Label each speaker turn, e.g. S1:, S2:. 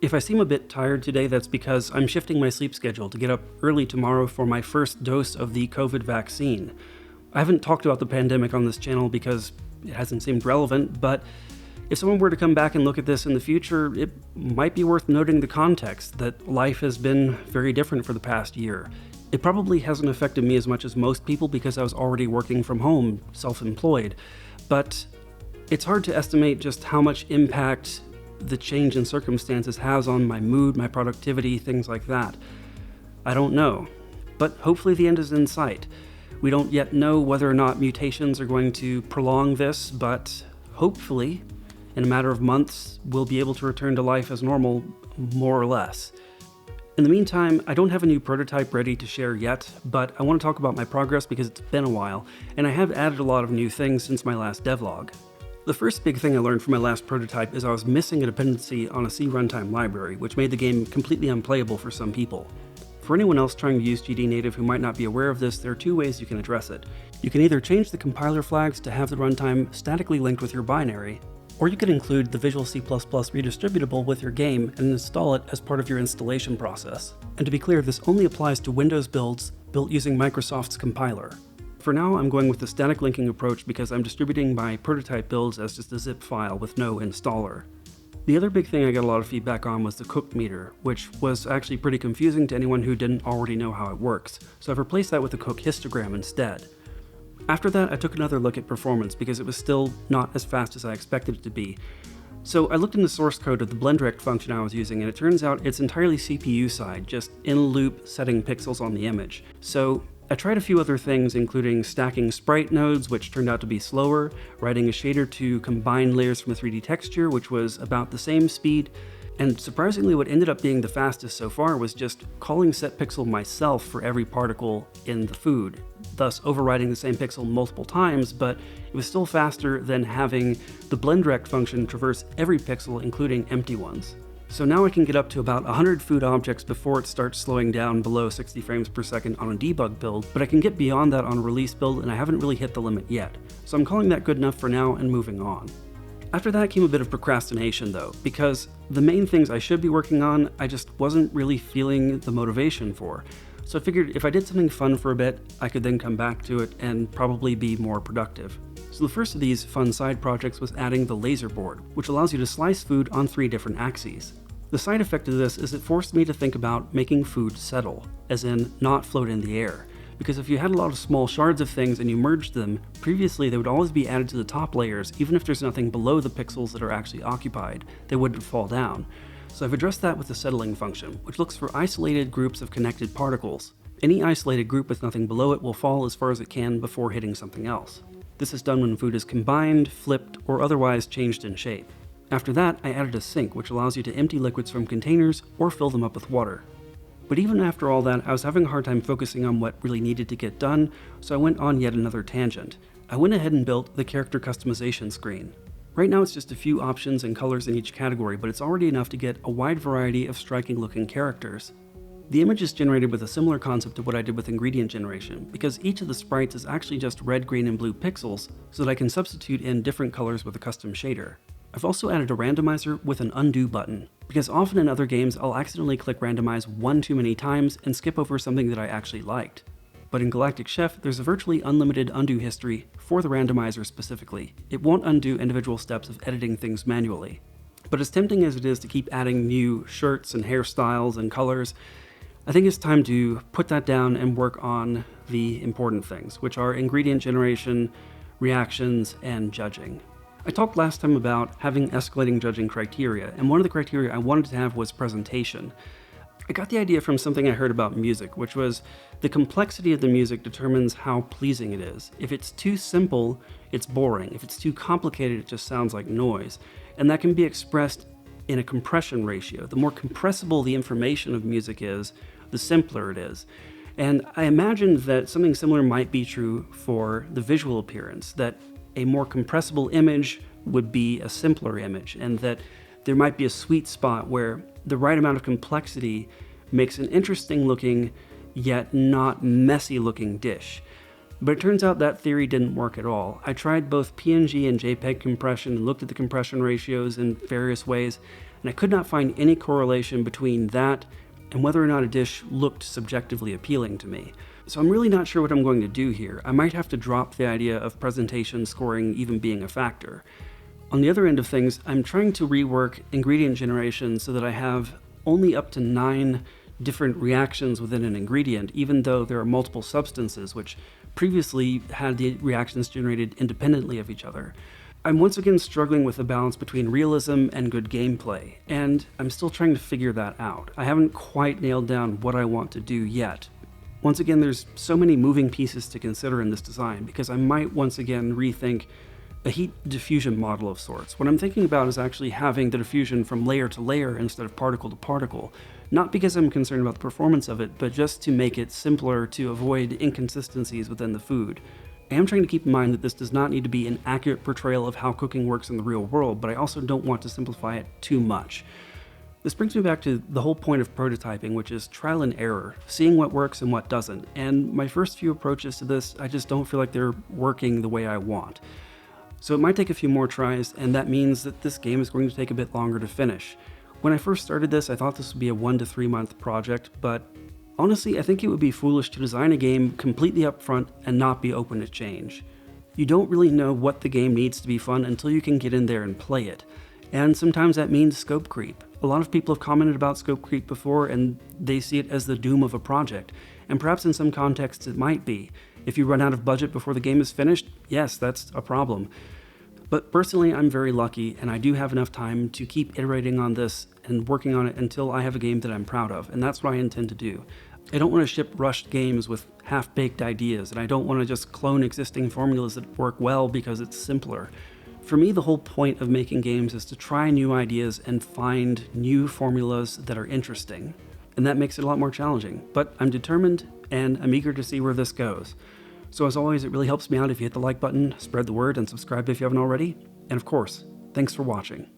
S1: If I seem a bit tired today, that's because I'm shifting my sleep schedule to get up early tomorrow for my first dose of the COVID vaccine. I haven't talked about the pandemic on this channel because it hasn't seemed relevant, but if someone were to come back and look at this in the future, it might be worth noting the context that life has been very different for the past year. It probably hasn't affected me as much as most people because I was already working from home, self-employed, but it's hard to estimate just how much impact the change in circumstances has on my mood, my productivity, things like that. I don't know, but hopefully the end is in sight. We don't yet know whether or not mutations are going to prolong this, but hopefully, in a matter of months, we'll be able to return to life as normal, more or less. In the meantime, I don't have a new prototype ready to share yet, but I want to talk about my progress because it's been a while, and I have added a lot of new things since my last devlog. The first big thing I learned from my last prototype is I was missing a dependency on a C runtime library, which made the game completely unplayable for some people. For anyone else trying to use GD Native who might not be aware of this, there are two ways you can address it. You can either change the compiler flags to have the runtime statically linked with your binary, or you could include the Visual C++ redistributable with your game and install it as part of your installation process. And to be clear, this only applies to Windows builds built using Microsoft's compiler. For now, I'm going with the static linking approach because I'm distributing my prototype builds as just a zip file with no installer. The other big thing I got a lot of feedback on was the cook meter, which was actually pretty confusing to anyone who didn't already know how it works, so I've replaced that with a cook histogram instead. After that, I took another look at performance because it was still not as fast as I expected it to be. So I looked in the source code of the blend-direct function I was using, and it turns out it's entirely CPU side, just in-loop setting pixels on the image. So I tried a few other things, including stacking sprite nodes, which turned out to be slower, writing a shader to combine layers from a 3D texture, which was about the same speed, and surprisingly what ended up being the fastest so far was just calling setPixel myself for every particle in the food, thus overriding the same pixel multiple times, but it was still faster than having the blend-direct function traverse every pixel, including empty ones. So now I can get up to about 100 food objects before it starts slowing down below 60 frames per second on a debug build, but I can get beyond that on a release build, and I haven't really hit the limit yet. So I'm calling that good enough for now and moving on. After that came a bit of procrastination though, because the main things I should be working on, I just wasn't really feeling the motivation for. So I figured if I did something fun for a bit, I could then come back to it and probably be more productive. So the first of these fun side projects was adding the Laserboard, which allows you to slice food on 3 different axes. The side effect of this is it forced me to think about making food settle, as in not float in the air. Because if you had a lot of small shards of things and you merged them, previously they would always be added to the top layers, even if there's nothing below the pixels that are actually occupied. They wouldn't fall down. So I've addressed that with the settling function, which looks for isolated groups of connected particles. Any isolated group with nothing below it will fall as far as it can before hitting something else. This is done when food is combined, flipped, or otherwise changed in shape. After that, I added a sink, which allows you to empty liquids from containers or fill them up with water. But even after all that, I was having a hard time focusing on what really needed to get done, so I went on yet another tangent. I went ahead and built the character customization screen. Right now it's just a few options and colors in each category, but it's already enough to get a wide variety of striking looking characters. The image is generated with a similar concept to what I did with ingredient generation, because each of the sprites is actually just red, green, and blue pixels, so that I can substitute in different colors with a custom shader. I've also added a randomizer with an undo button, because often in other games I'll accidentally click randomize one too many times and skip over something that I actually liked. But in Galactic Chef, there's a virtually unlimited undo history for the randomizer specifically. It won't undo individual steps of editing things manually. But as tempting as it is to keep adding new shirts and hairstyles and colors, I think it's time to put that down and work on the important things, which are ingredient generation, reactions, and judging. I talked last time about having escalating judging criteria, and one of the criteria I wanted to have was presentation. I got the idea from something I heard about music, which was the complexity of the music determines how pleasing it is. If it's too simple, it's boring. If it's too complicated, it just sounds like noise. And that can be expressed in a compression ratio. The more compressible the information of music is, the simpler it is. And I imagined that something similar might be true for the visual appearance, that a more compressible image would be a simpler image, and that there might be a sweet spot where the right amount of complexity makes an interesting looking, yet not messy looking dish. But it turns out that theory didn't work at all. I tried both PNG and JPEG compression and looked at the compression ratios in various ways, and I could not find any correlation between that and whether or not a dish looked subjectively appealing to me. So I'm really not sure what I'm going to do here. I might have to drop the idea of presentation scoring even being a factor. On the other end of things, I'm trying to rework ingredient generation so that I have only up to 9 different reactions within an ingredient, even though there are multiple substances, which previously had the reactions generated independently of each other. I'm once again struggling with the balance between realism and good gameplay, and I'm still trying to figure that out. I haven't quite nailed down what I want to do yet. Once again, there's so many moving pieces to consider in this design, because I might once again rethink a heat diffusion model of sorts. What I'm thinking about is actually having the diffusion from layer to layer instead of particle to particle, not because I'm concerned about the performance of it, but just to make it simpler to avoid inconsistencies within the food. I am trying to keep in mind that this does not need to be an accurate portrayal of how cooking works in the real world, but I also don't want to simplify it too much. This brings me back to the whole point of prototyping, which is trial and error, seeing what works and what doesn't. And my first few approaches to this, I just don't feel like they're working the way I want. So it might take a few more tries, and that means that this game is going to take a bit longer to finish. When I first started this, I thought this would be a 1 to 3 month project, but honestly, I think it would be foolish to design a game completely upfront and not be open to change. You don't really know what the game needs to be fun until you can get in there and play it. And sometimes that means scope creep. A lot of people have commented about scope creep before, and they see it as the doom of a project. And perhaps in some contexts it might be. If you run out of budget before the game is finished, yes, that's a problem. But personally, I'm very lucky, and I do have enough time to keep iterating on this and working on it until I have a game that I'm proud of, and that's what I intend to do. I don't want to ship rushed games with half-baked ideas, and I don't want to just clone existing formulas that work well because it's simpler. For me, the whole point of making games is to try new ideas and find new formulas that are interesting. And that makes it a lot more challenging. But I'm determined, and I'm eager to see where this goes. So as always, it really helps me out if you hit the like button, spread the word, and subscribe if you haven't already. And of course, thanks for watching.